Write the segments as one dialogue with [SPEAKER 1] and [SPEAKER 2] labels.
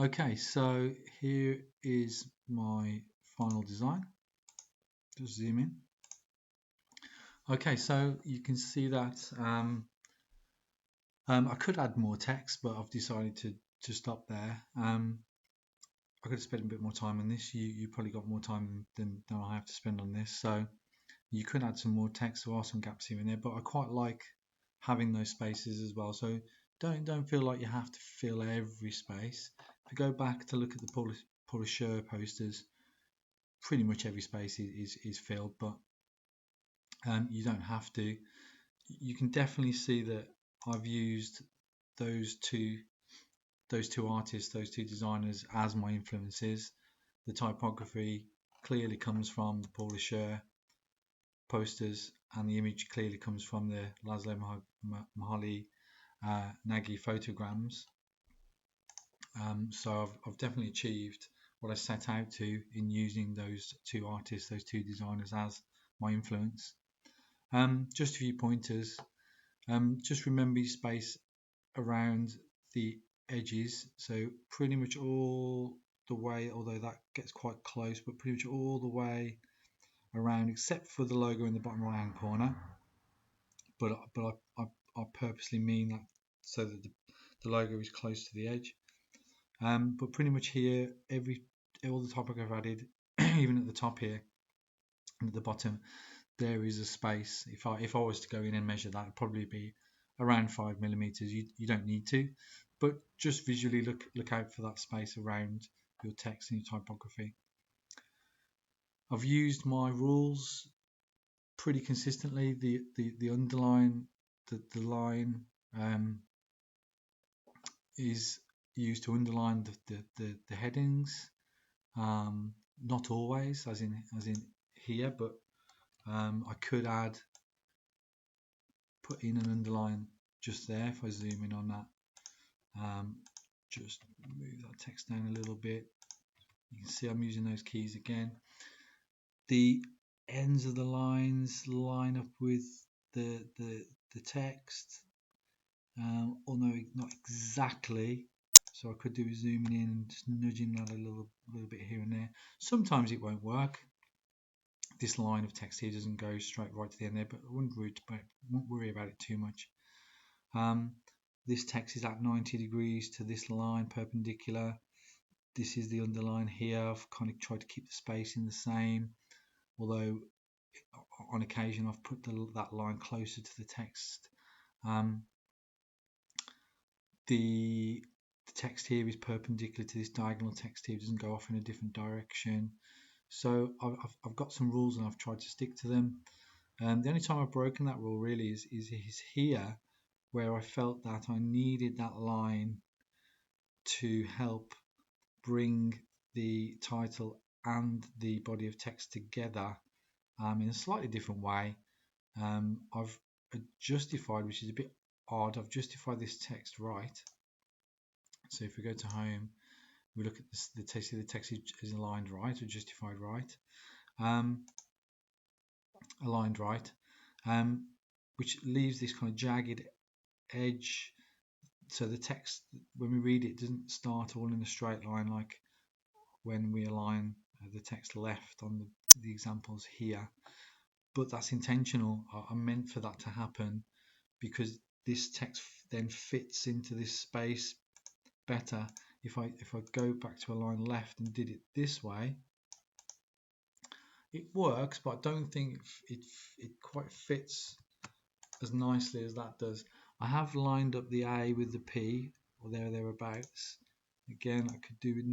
[SPEAKER 1] Okay, so here is my final design. Just zoom in. Okay, so you can see that I could add more text, but I've decided to stop there. I could have spent a bit more time on this. You probably got more time than I have to spend on this. So you could add some more text. There are some gaps here and there, but I quite like having those spaces as well. So don't feel like you have to fill every space. If you go back to look at the Paula Scher posters, pretty much every space is filled, but you don't have to. You can definitely see that I've used those two those two artists, those two designers as my influences. The typography clearly comes from the Paula Scher posters, and the image clearly comes from the Laszlo Moholy-Nagy photograms. So I've definitely achieved what I set out to in using those two artists, those two designers as my influence. Just a few pointers. Just remember your space around the edges. So pretty much all the way, although that gets quite close, but pretty much all the way around, except for the logo in the bottom right hand corner. But I purposely mean that so that the logo is close to the edge. But pretty much here, all the topic I've added, even at the top here and at the bottom, there is a space. If I was to go in and measure that, it'd probably be around 5 millimeters. You don't need to, but just visually look out for that space around your text and your typography. I've used my rules pretty consistently. The underline, the line is used to underline the headings. Not always, as in here, but I could put in an underline just there. If I zoom in on that, just move that text down a little bit. You can see I'm using those keys again. The ends of the lines line up with the text, although not exactly. So I could do zooming in and just nudging that a little bit here and there. Sometimes it won't work. This line of text here doesn't go straight right to the end there, but I wouldn't worry about it too much. This text is at 90 degrees to this line perpendicular. This is the underline here. I've kind of tried to keep the spacing the same, although on occasion I've put that line closer to the text. The text here is perpendicular to this diagonal text here. It doesn't go off in a different direction. So I've got some rules and I've tried to stick to them. The only time I've broken that rule really is here, where I felt that I needed that line to help bring the title and the body of text together in a slightly different way. I've justified, which is a bit odd, I've justified this text right. So if we go to home, we look at this, the text is aligned right or justified right, aligned right, which leaves this kind of jagged edge. So the text, when we read it, doesn't start all in a straight line like when we align the text left on the examples here. But that's intentional. I meant for that to happen because this text then fits into this space better. If I go back to align left and did it this way, it works, but I don't think it quite fits as nicely as that does. I have lined up the A with the P, or thereabouts. Again, I could do with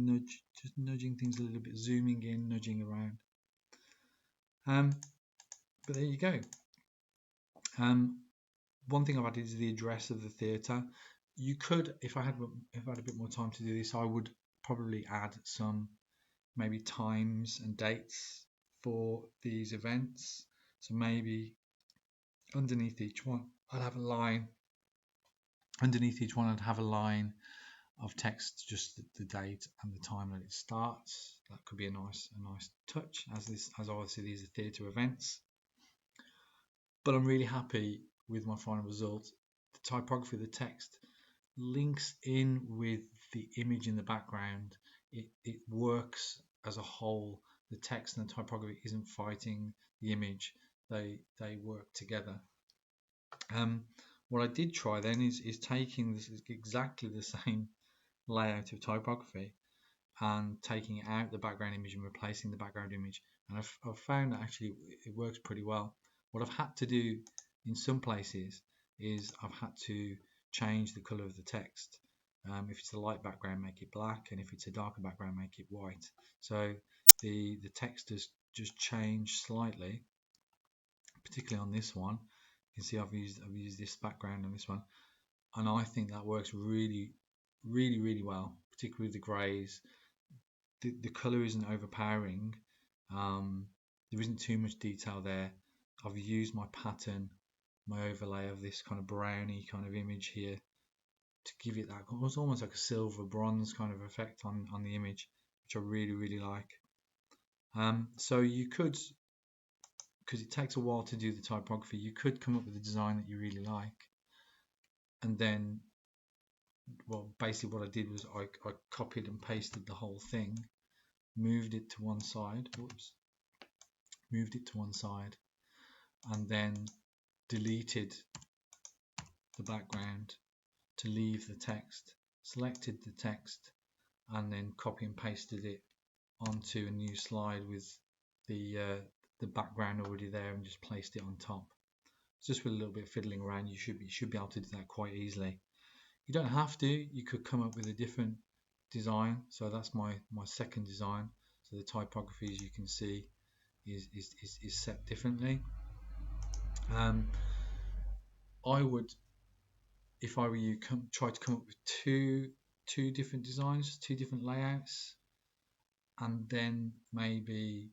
[SPEAKER 1] just nudging things a little bit, zooming in, nudging around. But there you go. One thing I've added is the address of the theatre. You could, if I had a bit more time to do this, I would probably add some maybe times and dates for these events. So maybe underneath each one, I'd have a line. Underneath each one, I'd have a line of text, just the date and the time that it starts. That could be a nice touch, as obviously these are theatre events. But I'm really happy with my final result. The typography of the text links in with the image in the background, it works as a whole. The text and the typography isn't fighting the image, they work together. What I did try then is taking this exactly the same layout of typography and taking out the background image and replacing the background image, and I've found that actually it works pretty well. What I've had to do in some places is I've had to change the color of the text. If it's a light background, make it black, and if it's a darker background, make it white. So the text has just changed slightly, particularly on this one. You can see I've used this background on this one, and I think that works really well, particularly with the greys. The color isn't overpowering. There isn't too much detail there. I've used my pattern, my overlay of this kind of browny kind of image here to give it that, it's almost like a silver bronze kind of effect on the image, which I really like. So you could, because it takes a while to do the typography, you could come up with a design that you really like, and then, well, basically what I did was I copied and pasted the whole thing, moved it to one side, and then deleted the background to leave the text, selected the text, and then copy and pasted it onto a new slide with the background already there, and just placed it on top. Just with a little bit of fiddling around, you should be able to do that quite easily. You don't have to. You could come up with a different design. So that's my second design. So the typography, as you can see, is set differently. I would, if I were you, try to come up with two different designs, two different layouts, and then maybe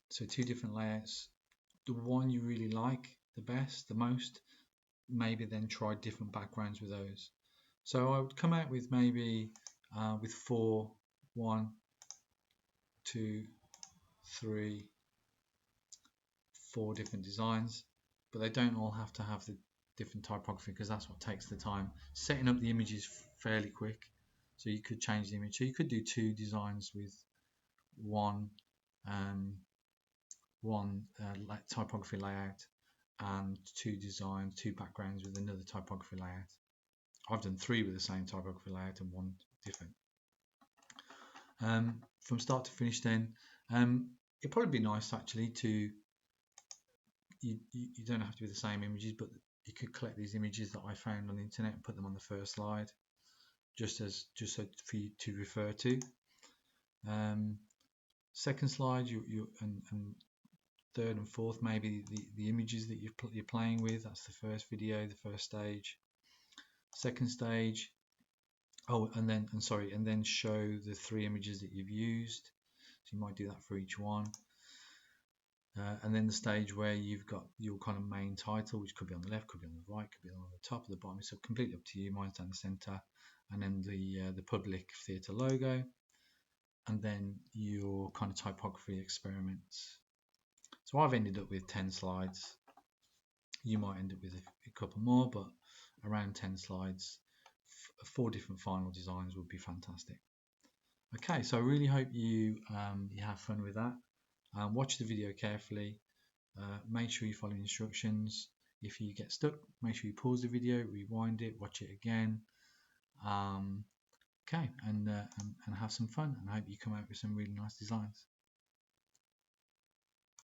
[SPEAKER 1] so two different layouts. The one you really like the most, maybe then try different backgrounds with those. So I would come out with maybe with 1, 2, 3, 4 different designs, but they don't all have to have the different typography, because that's what takes the time. Setting up the image is fairly quick, so you could change the image. So you could do 2 designs with one typography layout, and 2 backgrounds with another typography layout. I've done 3 with the same typography layout and 1 different. From start to finish then, it'd probably be nice actually to, you don't have to be the same images, but you could collect these images that I found on the internet and put them on the first slide, just so for you to refer to. Second slide, and third and fourth, maybe the images that you're playing with. That's the first video, the first stage. Second stage, and then show the 3 images that you've used. So you might do that for each one. And then the stage where you've got your kind of main title, which could be on the left, could be on the right, could be on the top or the bottom. It's completely up to you. Mine's down the center. And then the public theatre logo, and then your kind of typography experiments. So I've ended up with 10 slides. You might end up with a couple more, but around 10 slides. 4 different final designs would be fantastic. Okay, so I really hope you have fun with that. Watch the video carefully. Make sure you follow the instructions. If you get stuck, make sure you pause the video, rewind it, watch it again. Okay, and have some fun, and I hope you come out with some really nice designs.